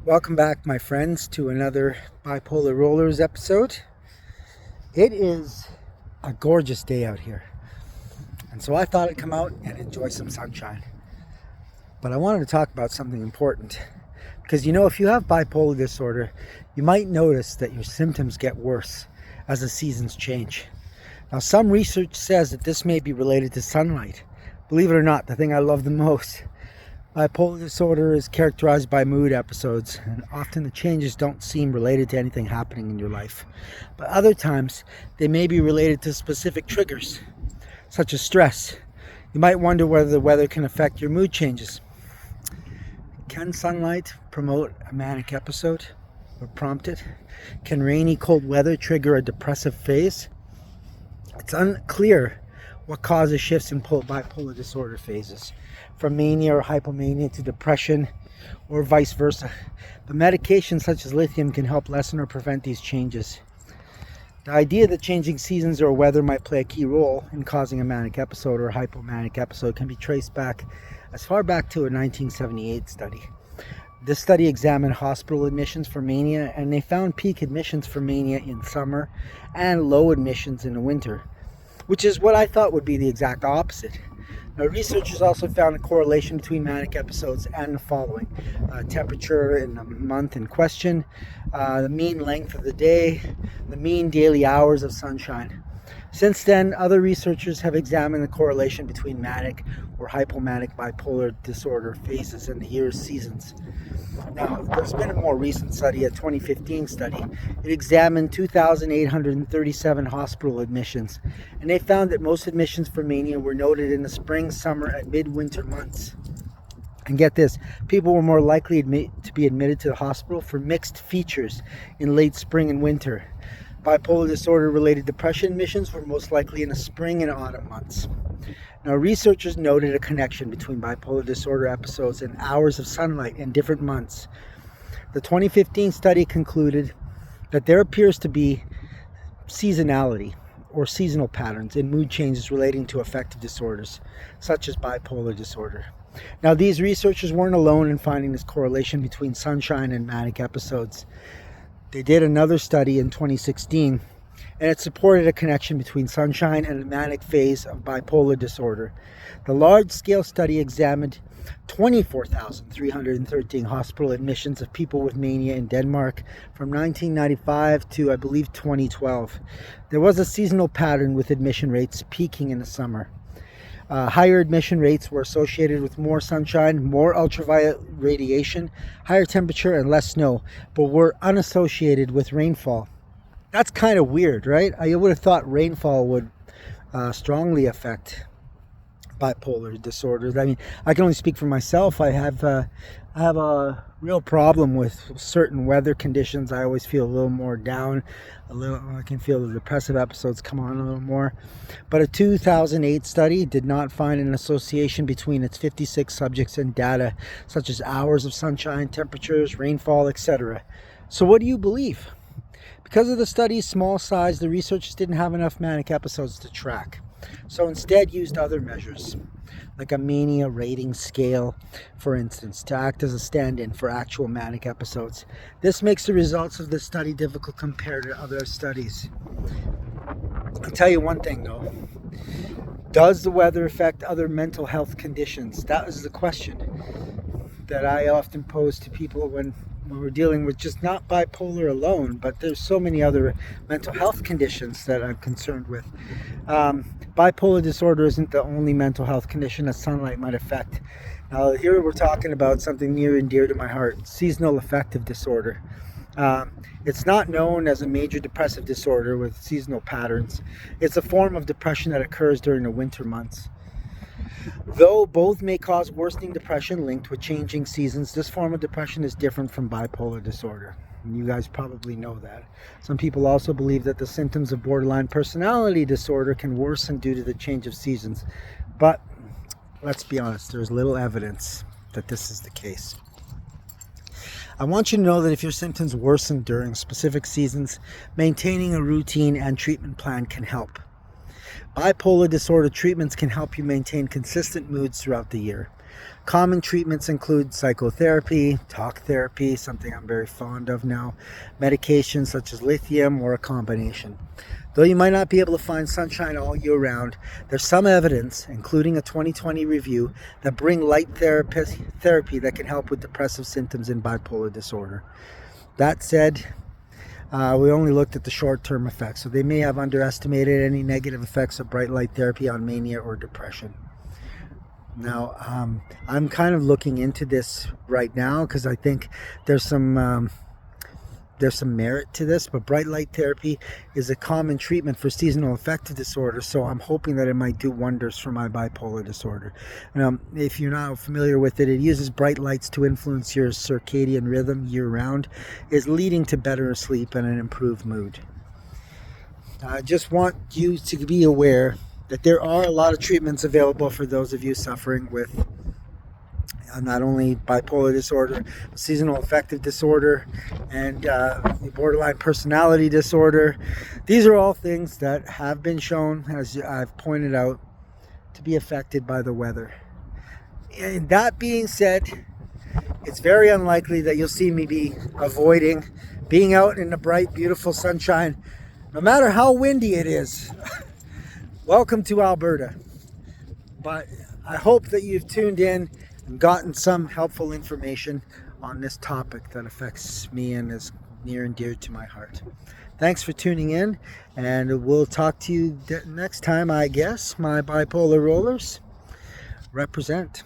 Welcome back, my friends, to another Bipolar Rollers episode. It is a gorgeous day out here, and so I thought I'd come out and enjoy some sunshine. But I wanted to talk about something important, because if you have bipolar disorder, you might notice that your symptoms get worse as the seasons change. Now, some research says that this may be related to sunlight. Believe it or not, the thing I love the most. Bipolar disorder is characterized by mood episodes, and often the changes don't seem related to anything happening in your life. But other times, they may be related to specific triggers, such as stress. You might wonder whether the weather can affect your mood changes. Can sunlight promote a manic episode or prompt it? Can rainy, cold weather trigger a depressive phase? It's unclear what causes shifts in bipolar disorder phases, from mania or hypomania to depression, or vice versa. But medications such as lithium can help lessen or prevent these changes. The idea that changing seasons or weather might play a key role in causing a manic episode or hypomanic episode can be traced back as far back to a 1978 study. This study examined hospital admissions for mania, and they found peak admissions for mania in summer and low admissions in the winter, which is what I thought would be the exact opposite. Now, researchers also found a correlation between manic episodes and the following: temperature in the month in question, the mean length of the day, the mean daily hours of sunshine. Since then, other researchers have examined the correlation between manic or hypomanic bipolar disorder phases and the year's seasons. Now, there's been a more recent study, a 2015 study. It examined 2,837 hospital admissions, and they found that most admissions for mania were noted in the spring, summer, and midwinter months. And get this, people were more likely to be admitted to the hospital for mixed features in late spring and winter. Bipolar disorder-related depression admissions were most likely in the spring and autumn months. Now, researchers noted a connection between bipolar disorder episodes and hours of sunlight in different months. The 2015 study concluded that there appears to be seasonality or seasonal patterns in mood changes relating to affective disorders, such as bipolar disorder. Now, these researchers weren't alone in finding this correlation between sunshine and manic episodes. They did another study in 2016, and it supported a connection between sunshine and the manic phase of bipolar disorder. The large-scale study examined 24,313 hospital admissions of people with mania in Denmark from 1995 to, I believe, 2012. There was a seasonal pattern with admission rates peaking in the summer. Higher admission rates were associated with more sunshine, more ultraviolet radiation, higher temperature, and less snow, but were unassociated with rainfall. That's kind of weird, right? I would have thought rainfall would strongly affect bipolar disorders. I mean, I can only speak for myself. I have a real problem with certain weather conditions. I always feel a little more down. I can feel the depressive episodes come on a little more. But a 2008 study did not find an association between its 56 subjects and data such as hours of sunshine, temperatures, rainfall, etc. So what do you believe? Because of the study's small size, the researchers didn't have enough manic episodes to track. So instead used other measures, like a mania rating scale, for instance, to act as a stand-in for actual manic episodes. This makes the results of the study difficult compared to other studies. I'll tell you one thing though. Does the weather affect other mental health conditions? That is the question that I often pose to people when we're dealing with just not bipolar alone, but there's so many other mental health conditions that I'm concerned with. Bipolar disorder isn't the only mental health condition that sunlight might affect. Now, here we're talking about something near and dear to my heart: seasonal affective disorder. It's not known as a major depressive disorder with seasonal patterns. It's a form of depression that occurs during the winter months. Though both may cause worsening depression linked with changing seasons, this form of depression is different from bipolar disorder. And you guys probably know that. Some people also believe that the symptoms of borderline personality disorder can worsen due to the change of seasons. But let's be honest, there's little evidence that this is the case. I want you to know that if your symptoms worsen during specific seasons, maintaining a routine and treatment plan can help. Bipolar disorder treatments can help you maintain consistent moods throughout the year. Common treatments include psychotherapy, talk therapy, something I'm very fond of now, medications such as lithium, or a combination. Though you might not be able to find sunshine all year round, there's some evidence, including a 2020 review, that bring light therapy that can help with depressive symptoms in bipolar disorder. That said, we only looked at the short-term effects, so they may have underestimated any negative effects of bright light therapy on mania or depression. Now, I'm kind of looking into this right now because I think there's some merit to this, but bright light therapy is a common treatment for seasonal affective disorder, so I'm hoping that it might do wonders for my bipolar disorder. If you're not familiar with it, it uses bright lights to influence your circadian rhythm year-round, is leading to better sleep and an improved mood. I just want you to be aware that there are a lot of treatments available for those of you suffering with not only bipolar disorder, seasonal affective disorder, and borderline personality disorder. These are all things that have been shown, as I've pointed out, to be affected by the weather. And that being said, it's very unlikely that you'll see me be avoiding being out in the bright, beautiful sunshine, no matter how windy it is. Welcome to Alberta. But I hope that you've tuned in and gotten some helpful information on this topic that affects me and is near and dear to my heart. Thanks for tuning in, and we'll talk to you next time, I guess. My bipolar rollers represent.